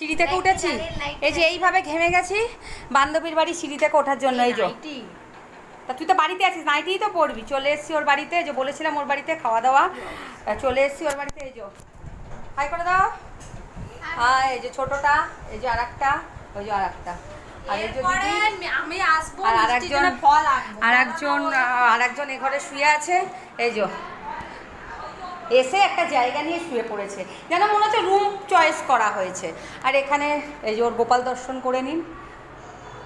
সিঁড়ি থেকে উঠেছি, এই যে এইভাবে ঘেমে গেছি বান্ধবীর বাড়ি সিঁড়ি থেকে ওঠার জন্য। এই যে তা তুই তো বাড়িতে আছিস, নাইটিই তো পড়বি। চলে এসেছি ওর বাড়িতে, যে বলেছিলাম ওর বাড়িতে খাওয়া দাওয়া, চলে এসেছি ওর বাড়িতে। এই যে হাই করে দাও। হ্যাঁ, এই যে ছোটটা, এই যে আর একটা, ওই যে আর একটা, আর এই যে দিদি, আমি আসবো, আর আরেকজন এ ঘরে শুয়ে আছে। এই যে এসে একটা জায়গা নিয়ে শুয়ে পড়েছে, যেন মনে হচ্ছে রুম চয়েস করা হয়েছে। আর এখানে এই যে ওর গোপাল দর্শন করে নিন।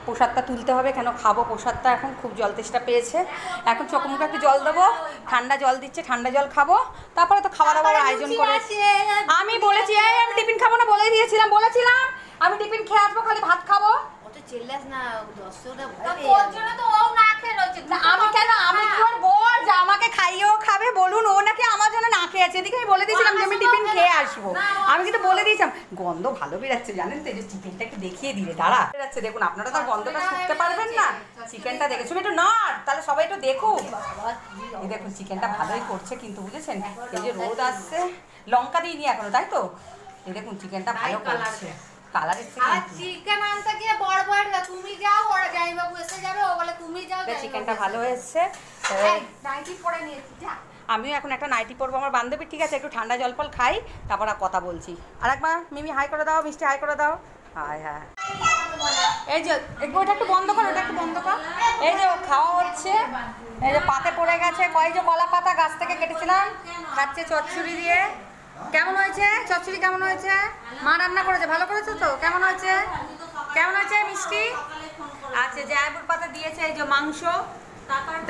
প্রসাদটা তুলতে হবে, কেন খাবো প্রসাদটা, এখন খুব জল তেষ্টা পেয়েছে। এখন চোখ মুখে একটু জল দেবো, ঠান্ডা জল দিচ্ছে, ঠান্ডা জল খাবো, তারপরে তো খাওয়া দাওয়ার আয়োজন করেছি। আমি বলেছি আমি টিফিন খাবো না, বলেছিলাম আমি টিফিন খেয়ে আসবো, খালি ভাত খাবো। আমি কেন, আমি কি ওর বর যে আমাকে খাইয়েও খাবে বলুন? ও নাকি আমার জন্য না খেয়ে আছে। এদিকে আমি বলে দিয়েছিলাম যে আমি টিফিন খেয়ে আসবো, আমি কিন্তু বলে দিয়েছিলাম। গন্ধ ভালো বেরাচ্ছে জানেন তো, এই যে চিকেনটা একটু দেখিয়ে দিলে দাঁড়া বেরাচ্ছে, দেখুন আপনারা তো গন্ধটা শুকতে পারবেন না। চিকেনটা দেখে শুনে একটু নড়, তাহলে সবাই একটু দেখুক। এই দেখুন চিকেনটা ভালোই করছে কিন্তু, বুঝেছেন? এই যে রোদ আসছে, লঙ্কা দিইনি এখনো, তাই তো? এই দেখুন চিকেনটা ভালো করছে, কালার এসছে। চিকেন আনতে গিয়ে বড় তুমি যাও, ওরা জামাইবাবু এসে যাবে, ও বলে তুমি যাও। চিকেনটা ভালো এসছে। নাইটি পরে নিয়েছি, যা। আমিও এখন একটা নাইটি পরবো, আমার বান্ধবী। ঠিক আছে, একটু ঠান্ডা জল ফল খাই, তারপর আর কথা বলছি। আর একবার মিমি হাই করে দাও, মিষ্টি হাই করে দাও। হাই হ্যাঁ, এই যে ওটা একটু বন্ধ কর, ওটা একটু বন্ধ কর। এই যে খাওয়া হচ্ছে, এই যে পাতে পড়ে গেছে, যে কলা পাতা গাছ থেকে কেটেছিলাম, খাচ্ছে চচ্চড়ি দিয়ে। কেমন হয়েছে চচ্চড়ি? কেমন হয়েছে? মা রান্না করেছে, ভালো করেছে তো? কেমন হয়েছে? কেমন হয়েছে মিষ্টি? আচ্ছা, জায়াবুর পাতা দিয়েছে, এই যে মাংস,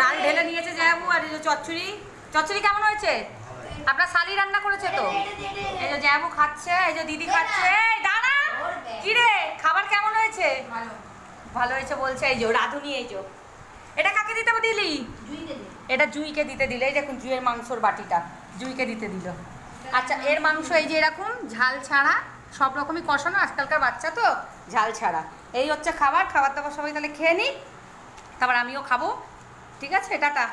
ডাল ঢেলে নিয়েছে জায়াবু, আর এই যে চচ্চড়ি কেমন হয়েছে? আপনার শালি রান্না করেছে তো? এই যে জায়াবু খাচ্ছে, এই যে দিদি খাচ্ছে। এই দাঁড়া, কি রে খাবার কেমন হয়েছে? ভালো হয়েছে বলছে। এই যে রাধুনি, এই যে এটা কাকে দিতে দিলি? এটা জুইকে দিতে দিলে। এই দেখুন জুইয়ের মাংসর বাটিটা জুইকে দিতে দিল। আচ্ছা, এর মাংস এই যে এরকম ঝাল ছাড়া, সব রকমই কষানো, আজকালকার বাচ্চা তো ঝাল ছাড়া। এই হচ্ছে খাবার দাবার, সবাই তাহলে খেয়ে নিই, তারপর আমিও খাবো। ঠিক আছে, টাটা।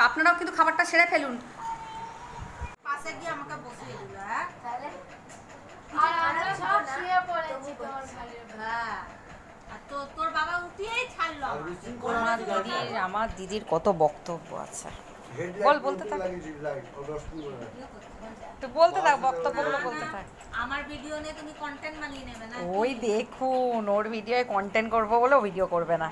আপনারাও কিন্তু খাবারটা সেরে ফেলুন। পাশে গিয়ে আমাকে বসিয়ে দিল। হ্যাঁ, তাহলে তোর বাবা উঠিয়েই ছাড়লো। আমার দিদির কত বক্তব্য আছে, বলতে থাক, বলতে থাক, বক্তব্যগুলো বলতে থাক। আমার ভিডিও নিয়ে তুমি কন্টেন্ট বানিয়ে নেবে না? ওই দেখুন, ওর ভিডিওয়ে কন্টেন্ট করবো বলে ভিডিও করবে না।